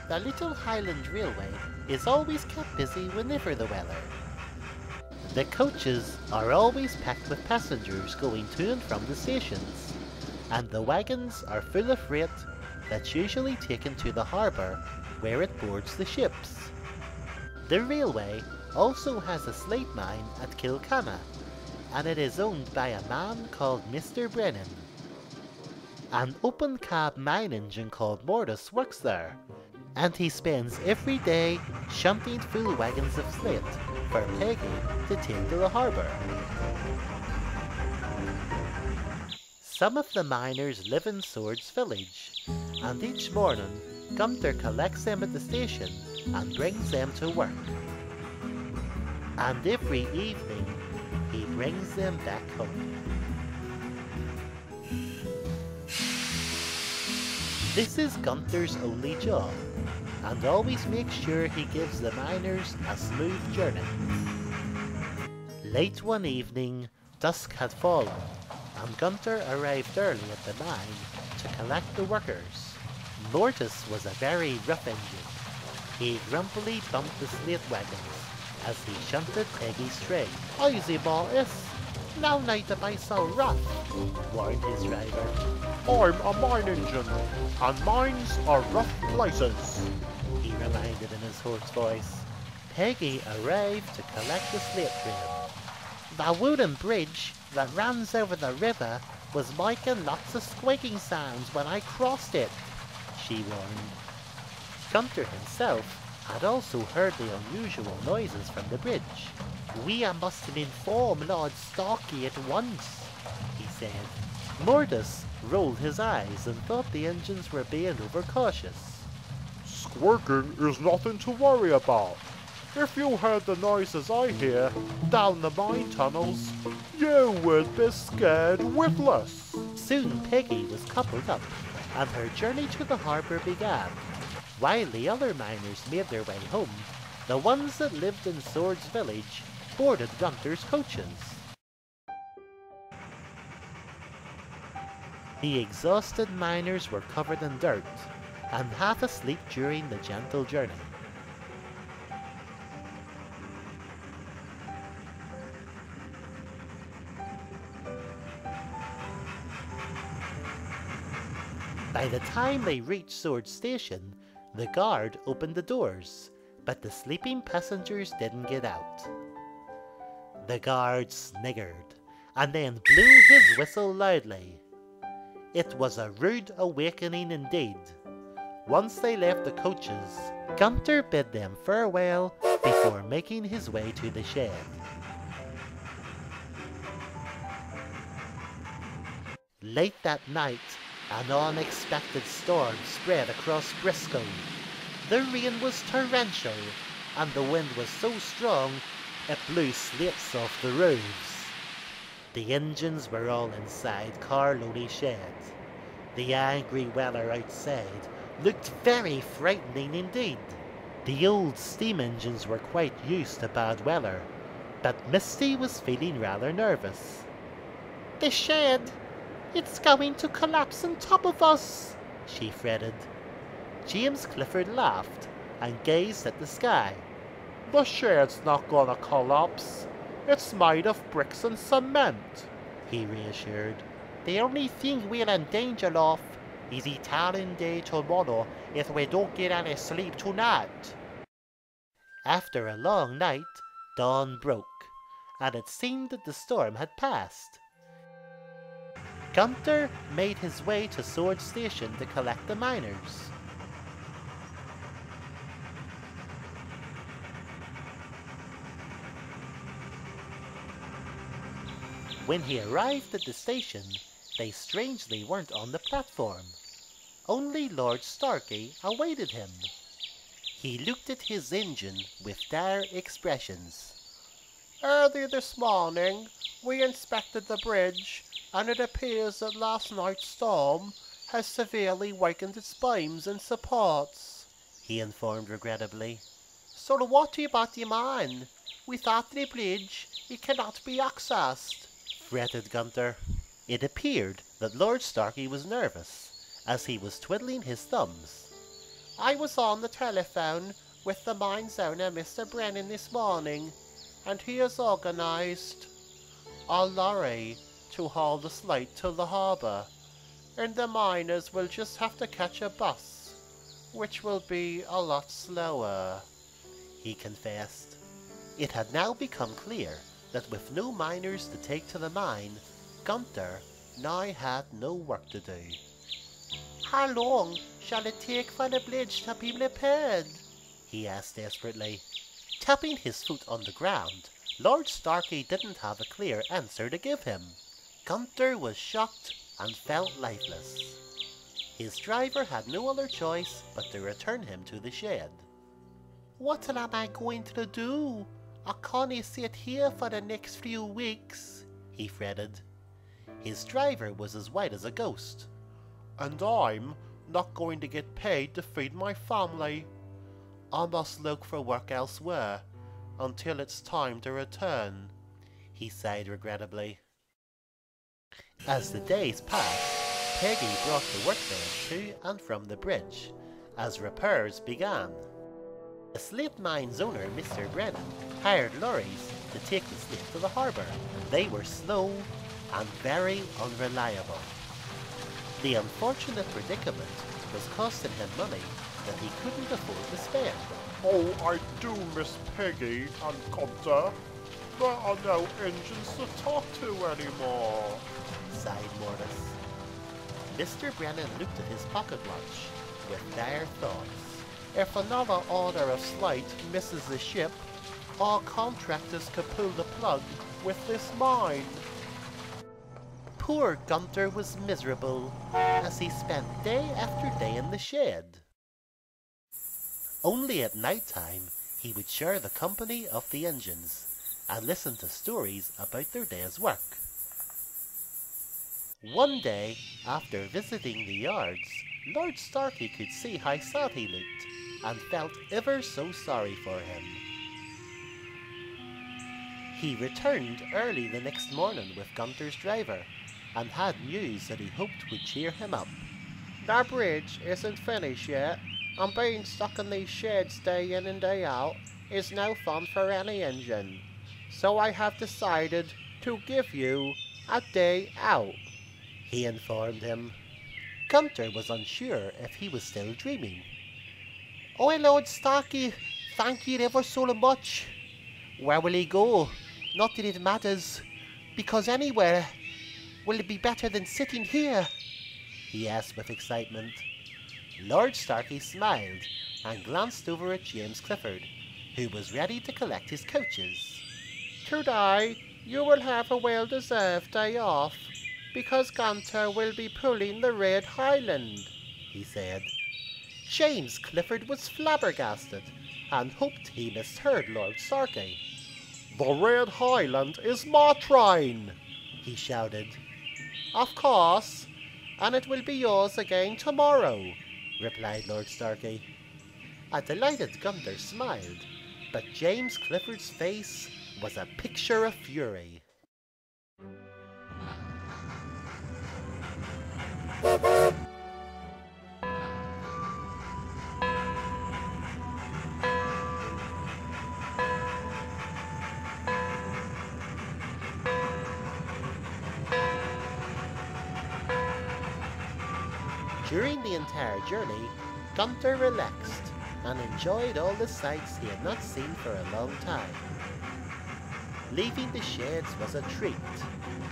The little Highland Railway is always kept busy whenever the weather. The coaches are always packed with passengers going to and from the stations, and the wagons are full of freight that's usually taken to the harbour where it boards the ships. The railway also has a slate mine at Kilkanna, and it is owned by a man called Mr. Brennan. An open cab mine engine called Mortis works there, and he spends every day shunting full wagons of slate for Peggy to take to the harbour. Some of the miners live in Swords village, and each morning Gunter collects them at the station and brings them to work. And every evening he brings them back home. This is Gunter's only job, and always makes sure he gives the miners a smooth journey. Late one evening, dusk had fallen, and Gunter arrived early at the mine to collect the workers. Mortis was a very rough engine. He grumpily bumped the slate wagons as he shunted Peggy's train. "Easy, Mortis, no need to be so rough," warned his driver. "I'm a mine engine, and mines are rough places," he reminded in his hoarse voice. Peggy arrived to collect the slate train. "The wooden bridge that runs over the river was making lots of squeaking sounds when I crossed it," she warned. Gunter himself had also heard the unusual noises from the bridge. "We must inform Lord Starkey at once," he said. Mortis rolled his eyes and thought the engines were being overcautious. "Squeaking is nothing to worry about. If you heard the noises I hear down the mine tunnels, you would be scared witless." Soon Peggy was coupled up, and her journey to the harbour began. While the other miners made their way home, the ones that lived in Swords village boarded Gunter's coaches. The exhausted miners were covered in dirt, and half asleep during the gentle journey. By the time they reached Sword Station, the guard opened the doors, but the sleeping passengers didn't get out. The guard sniggered, and then blew his whistle loudly. It was a rude awakening indeed. Once they left the coaches, Gunter bid them farewell before making his way to the shed. Late that night, an unexpected storm spread across Briscoe. The rain was torrential, and the wind was so strong it blew slates off the roofs. The engines were all inside Carlow's shed. The angry weather outside looked very frightening indeed. The old steam engines were quite used to bad weather, but Misty was feeling rather nervous. "The shed! It's going to collapse on top of us," she fretted. James Clifford laughed and gazed at the sky. "The shed's not gonna collapse. It's made of bricks and cement," he reassured. "The only thing we're in danger of is Italian Day tomorrow if we don't get any sleep tonight." After a long night, dawn broke, and it seemed that the storm had passed. Gunter made his way to Sword Station to collect the miners. When he arrived at the station, they strangely weren't on the platform. Only Lord Starkey awaited him. He looked at his engine with dire expressions. "Early this morning we inspected the bridge, and it appears that last night's storm has severely weakened its beams and supports," he informed regrettably. "So what about your mine? Without the bridge it cannot be accessed," fretted Gunter. It appeared that Lord Starkey was nervous, as he was twiddling his thumbs. I was on the telephone with the mine's owner, Mr. Brennan, this morning, and he has organised a lorry to haul the slate to the harbour, and the miners will just have to catch a bus, which will be a lot slower, he confessed. It had now become clear that with no miners to take to the mine, Gunther now had no work to do. How long shall it take for the bridge to be repaired? He asked desperately. Tapping his foot on the ground, Lord Starkey didn't have a clear answer to give him. Gunther was shocked and felt lifeless. His driver had no other choice but to return him to the shed. What am I going to do? I can't sit here for the next few weeks, he fretted. His driver was as white as a ghost. And I'm not going to get paid to feed my family. I must look for work elsewhere until it's time to return, he sighed regrettably. As the days passed, Peggy brought the workmen to and from the bridge, as repairs began. The slate mine's owner, Mr. Brennan, hired lorries to take the slate to the harbour. They were slow and very unreliable. The unfortunate predicament was costing him money that he couldn't afford to spend. Oh, I do miss Peggy and Gunther. There are no engines to talk to anymore, sighed Mortis. Mr. Brennan looked at his pocket watch with dire thoughts. If another order of slate misses the ship, our contractors could pull the plug with this mine. Poor Gunther was miserable as he spent day after day in the shed. Only at night time he would share the company of the engines and listen to stories about their day's work. One day, after visiting the yards, Lord Starkey could see how sad he looked and felt ever so sorry for him. He returned early the next morning with Gunther's driver and had news that he hoped would cheer him up. The bridge isn't finished yet, and being stuck in these sheds day in and day out is no fun for any engine. So I have decided to give you a day out, he informed him. Gunther was unsure if he was still dreaming. Oh, Lord Starkey, thank you ever so much. Where will he go? Not that it matters, because anywhere will it be better than sitting here? He asked with excitement. Lord Starkey smiled and glanced over at James Clifford, who was ready to collect his coaches. Today you will have a well-deserved day off, because Gunther will be pulling the Red Highland, he said. James Clifford was flabbergasted and hoped he misheard Lord Starkey. The Red Highland is my train, he shouted. Of course, and it will be yours again tomorrow, replied Lord Starkey. A delighted Gunther smiled, but James Clifford's face was a picture of fury. During the entire journey, Gunther relaxed and enjoyed all the sights he had not seen for a long time. Leaving the sheds was a treat,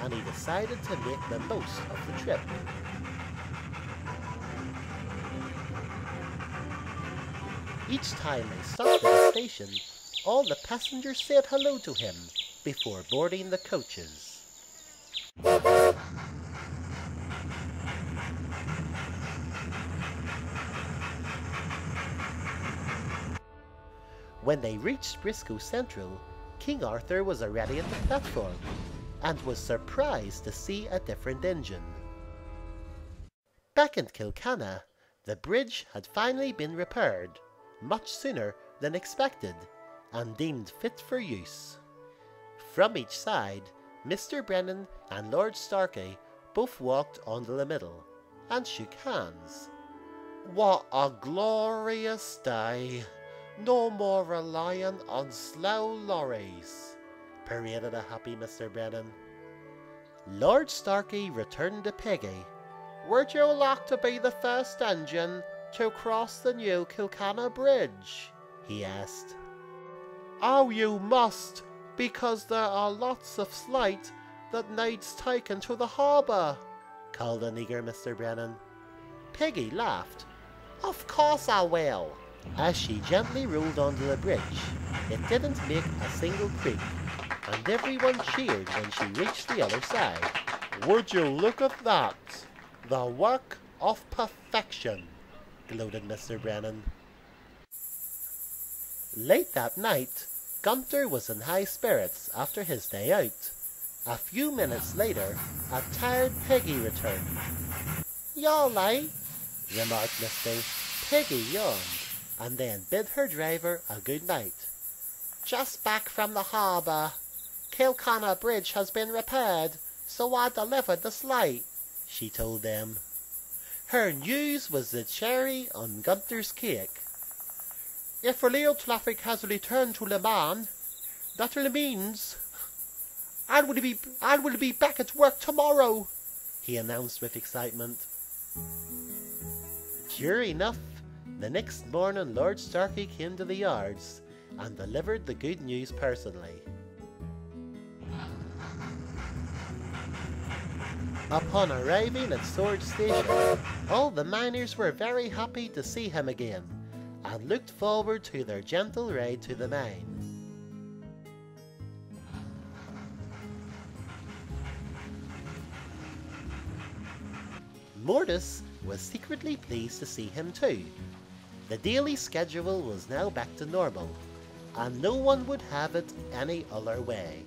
and he decided to make the most of the trip. Each time they stopped at a station, all the passengers said hello to him before boarding the coaches. When they reached Briscoe Central, King Arthur was already at the platform and was surprised to see a different engine. Back in Kilkanna, the bridge had finally been repaired, much sooner than expected, and deemed fit for use. From each side, Mr. Brennan and Lord Starkey both walked onto the middle and shook hands. What a glorious day! No more relying on slow lorries, paraded a happy Mr. Brennan. Lord Starkey returned to Peggy. Would you like to be the first engine to cross the new Kilkanna Bridge? He asked. Oh, you must, because there are lots of slate that needs taken to the harbour, called an eager Mr. Brennan. Peggy laughed. Of course I will. As she gently rolled onto the bridge, it didn't make a single creak, and everyone cheered when she reached the other side. Would you look at that? The work of perfection, gloated Mr. Brennan. Late that night, Gunther was in high spirits after his day out. A few minutes later, a tired Peggy returned. "You're late," remarked Misty. Peggy yawned, and then bid her driver a good night. "Just back from the harbour. Kilkanna Bridge has been repaired, so I delivered the slate," she told them. Her news was the cherry on Gunther's cake. "If rail traffic has returned to Le Mans, that means I will be back at work tomorrow," he announced with excitement. Sure enough, the next morning Lord Starkey came to the yards and delivered the good news personally. Upon arriving at Sword Station, all the miners were very happy to see him again and looked forward to their gentle ride to the mine. Mortis was secretly pleased to see him too. The daily schedule was now back to normal, and no one would have it any other way.